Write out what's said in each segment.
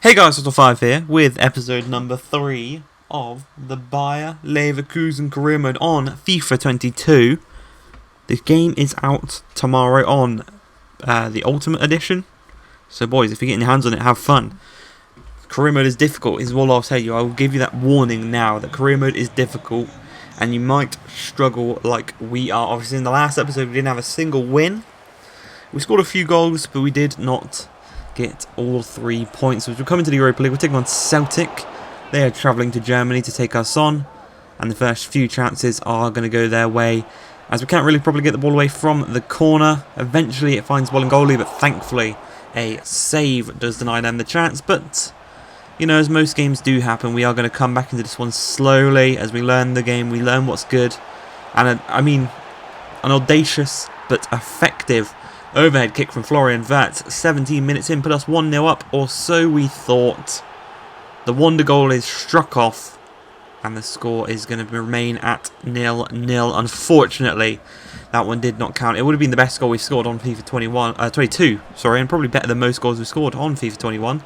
Hey guys, Total5 here with episode number 3 of the Bayer Leverkusen career mode on FIFA 22. This game is out tomorrow on the Ultimate Edition. So boys, if you're getting your hands on it, have fun. Career mode is difficult, is all I'll tell you. I'll give you that warning now that career mode is difficult and you might struggle like we are. Obviously in the last episode we didn't have a single win. We scored a few goals, but we did not get all 3 points. As we're coming to the Europa League, we're taking on Celtic. They are travelling to Germany to take us on, and the first few chances are going to go their way, as we can't really probably get the ball away from the corner. Eventually it finds ball and goalie, but thankfully a save does deny them the chance. But you know, as most games do happen, we are going to come back into this one slowly as we learn the game, we learn what's good, and an audacious but effective overhead kick from Florian Wirtz, 17 minutes in, put us 1-0 up, or so we thought. The wonder goal is struck off, and the score is going to remain at 0-0. Unfortunately, that one did not count. It would have been the best goal we've scored on FIFA 22, and probably better than most goals we've scored on FIFA 21.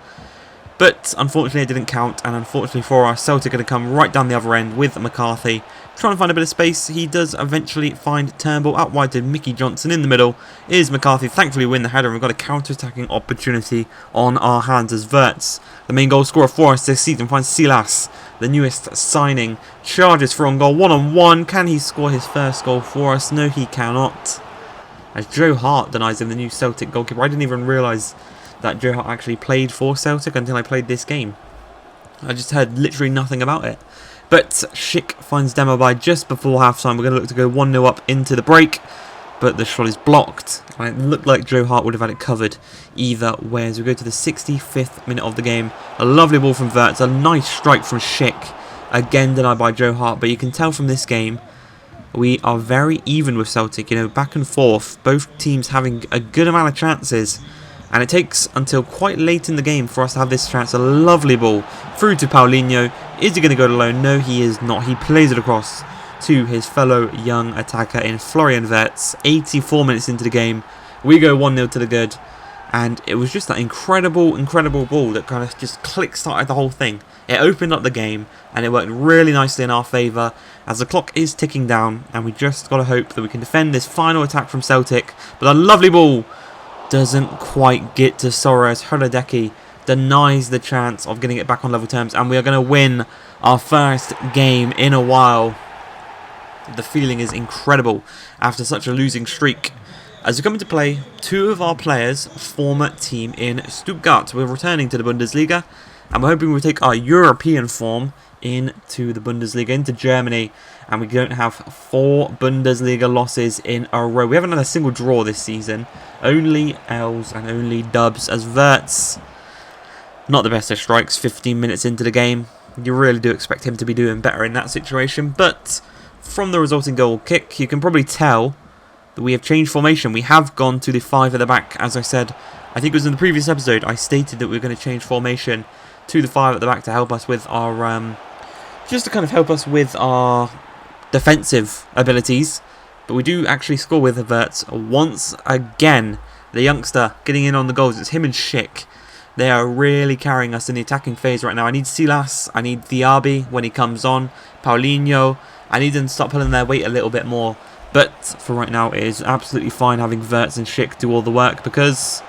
But unfortunately it didn't count, and unfortunately for us, Celtic are going to come right down the other end with McCarthy. Trying to find a bit of space, he does eventually find Turnbull out wide to Mickey Johnson. In the middle is McCarthy. Thankfully win the header, and we've got a counter-attacking opportunity on our hands as Wirtz, the main goal scorer for us this season, finds Silas, the newest signing, charges for on goal, one-on-one. Can he score his first goal for us? No, he cannot, as Joe Hart denies him, the new Celtic goalkeeper. I didn't even realise that Joe Hart actually played for Celtic until I played this game. I just heard literally nothing about it. But Schick finds Demabai just before half-time. We're going to look to go 1-0 up into the break, but the shot is blocked. And it looked like Joe Hart would have had it covered either way as we go to the 65th minute of the game. A lovely ball from Wirtz, a nice strike from Schick. Again denied by Joe Hart, but you can tell from this game we are very even with Celtic. You know, back and forth, both teams having a good amount of chances. And it takes until quite late in the game for us to have this chance. A lovely ball through to Paulinho. Is he going to go alone? No, he is not. He plays it across to his fellow young attacker in Florian Wirtz. 84 minutes into the game. We go 1-0 to the good. And it was just that incredible ball that kind of just kick-started the whole thing. It opened up the game and it worked really nicely in our favour as the clock is ticking down. And we just got to hope that we can defend this final attack from Celtic. But a lovely ball doesn't quite get to Soros. Hradecki denies the chance of getting it back on level terms, and we are going to win our first game in a while. The feeling is incredible after such a losing streak. As we come into play, two of our players' former team in Stuttgart. We're returning to the Bundesliga, and we're hoping we take our European form into the Bundesliga, into Germany, and we don't have 4 Bundesliga losses in a row. We haven't had a single draw this season, only L's and only dubs, as Wirtz, not the best of strikes, 15 minutes into the game. You really do expect him to be doing better in that situation, but from the resulting goal kick, you can probably tell that we have changed formation. We have gone to the 5 at the back, as I said. I think it was in the previous episode, I stated that we were going to change formation to the 5 at the back to help us with our just to kind of help us with our defensive abilities. But we do actually score with Wirtz once again. The youngster getting in on the goals. It's him and Schick. They are really carrying us in the attacking phase right now. I need Silas. I need Diaby when he comes on. Paulinho. I need them to stop pulling their weight a little bit more. But for right now, it is absolutely fine having Wirtz and Schick do all the work because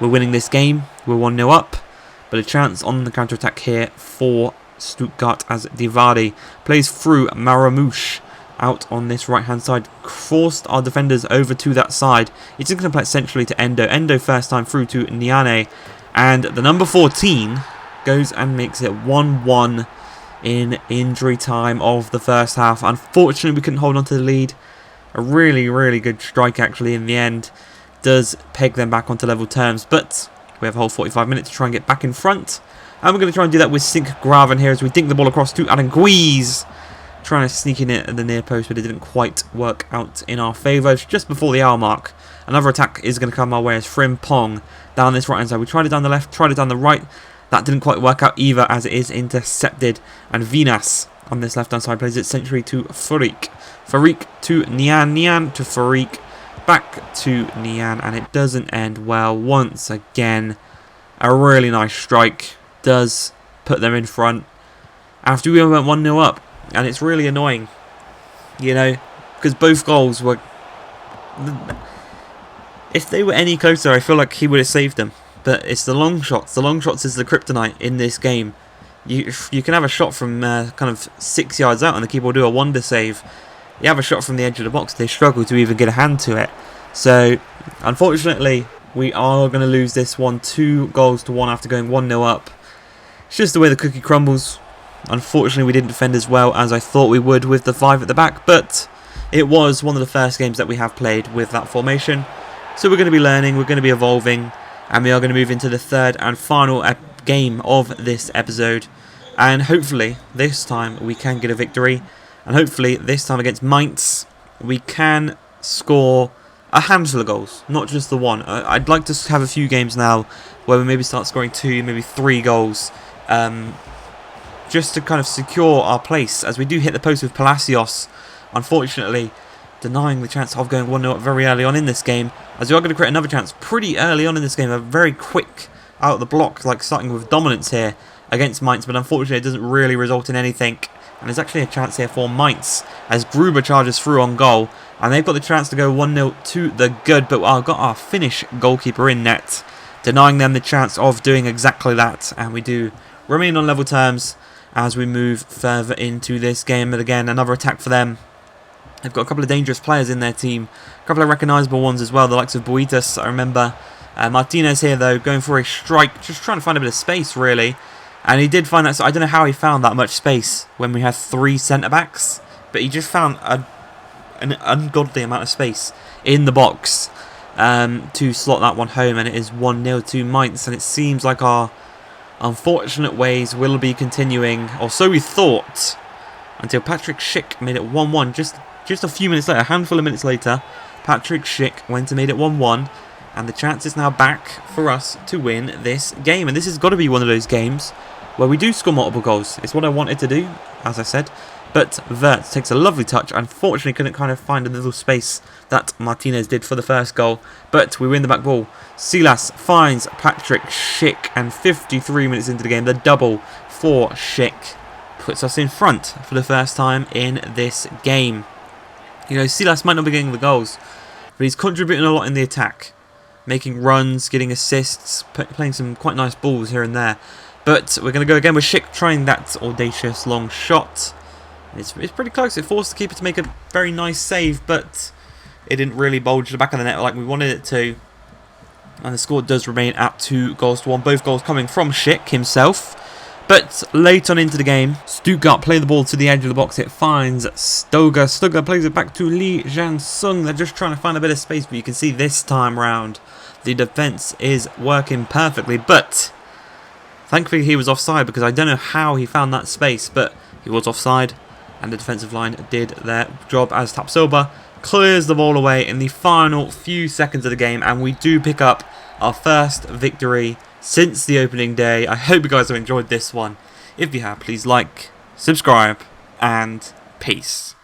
we're winning this game. We're 1-0 up. But a chance on the counter-attack here for Stuttgart as Divari plays through Maramouche out on this right-hand side. Forced our defenders over to that side. It's just going to play it centrally to Endo. Endo first time through to Niane. And the number 14 goes and makes it 1-1 in injury time of the first half. Unfortunately, we couldn't hold on to the lead. A really good strike actually in the end does peg them back onto level terms. But we have a whole 45 minutes to try and get back in front. And we're going to try and do that with Sink Graven here as we dink the ball across to Aranguiz. Trying to sneak in it at the near post, but it didn't quite work out in our favour. It's just before the hour mark. Another attack is going to come our way as Frimpong down this right hand side. We tried it down the left, tried it down the right. That didn't quite work out either as it is intercepted. And Vinas on this left hand side plays it centrally to Farik. Farik to Nian. Nian to Farik. Back to Nian. And it doesn't end well once again. A really nice strike does put them in front after we went 1-0 up, and it's really annoying, you know, because both goals were, if they were any closer I feel like he would have saved them, but it's the long shots. The long shots is the kryptonite in this game. You can have a shot from kind of 6 yards out and the keeper will do a wonder save. You have a shot from the edge of the box, they struggle to even get a hand to it. So unfortunately we are going to lose this one 2-1 after going 1-0 up. It's just the way the cookie crumbles. Unfortunately we didn't defend as well as I thought we would with the 5 at the back, but it was one of the first games that we have played with that formation. So we're going to be learning, we're going to be evolving, and we are going to move into the third and final game of this episode. And hopefully this time we can get a victory, and hopefully this time against Mainz we can score a handful of goals, not just the one. I'd like to have a few games now where we maybe start scoring 2, maybe 3 goals, just to kind of secure our place, as we do hit the post with Palacios, unfortunately denying the chance of going 1-0 up very early on in this game, as we are going to create another chance pretty early on in this game, a very quick out of the block, like starting with dominance here against Mainz, but unfortunately it doesn't really result in anything. And there's actually a chance here for Mainz as Gruber charges through on goal, and they've got the chance to go 1-0 to the good, but I've got our Finnish goalkeeper in net, denying them the chance of doing exactly that, and we do remain on level terms as we move further into this game. But again, another attack for them. They've got a couple of dangerous players in their team, a couple of recognisable ones as well, the likes of WIRTZ, I remember. Martinez here though, going for a strike, just trying to find a bit of space really. And he did find that, so I don't know how he found that much space when we had 3 centre-backs, but he just found an ungodly amount of space in the box to slot that one home, and it is 1-0 to Mainz, and it seems like our unfortunate ways will be continuing, or so we thought, until Patrick Schick made it 1-1 just a few minutes later, a handful of minutes later. Patrick Schick went and made it 1-1, and the chance is now back for us to win this game. And this has got to be one of those games where we do score multiple goals. It's what I wanted to do, as I said. But WIRTZ takes a lovely touch. Unfortunately, couldn't kind of find a little space that Martinez did for the first goal. But we win the back ball. Silas finds Patrick Schick, and 53 minutes into the game, the double for Schick puts us in front for the first time in this game. You know, Silas might not be getting the goals, but he's contributing a lot in the attack. Making runs, getting assists, playing some quite nice balls here and there. But we're going to go again with Schick trying that audacious long shot. It's pretty close. It forced the keeper to make a very nice save, but it didn't really bulge the back of the net like we wanted it to. And the score does remain at 2-1. Both goals coming from Schick himself. But late on into the game, Stuttgart play the ball to the edge of the box. It finds Stoger. Stoger plays it back to Lee Jansung. They're just trying to find a bit of space, but you can see this time round the defence is working perfectly. But thankfully he was offside, because I don't know how he found that space, but he was offside, and the defensive line did their job as Tapsoba clears the ball away in the final few seconds of the game, and we do pick up our first victory since the opening day. I hope you guys have enjoyed this one. If you have, please like, subscribe, and peace.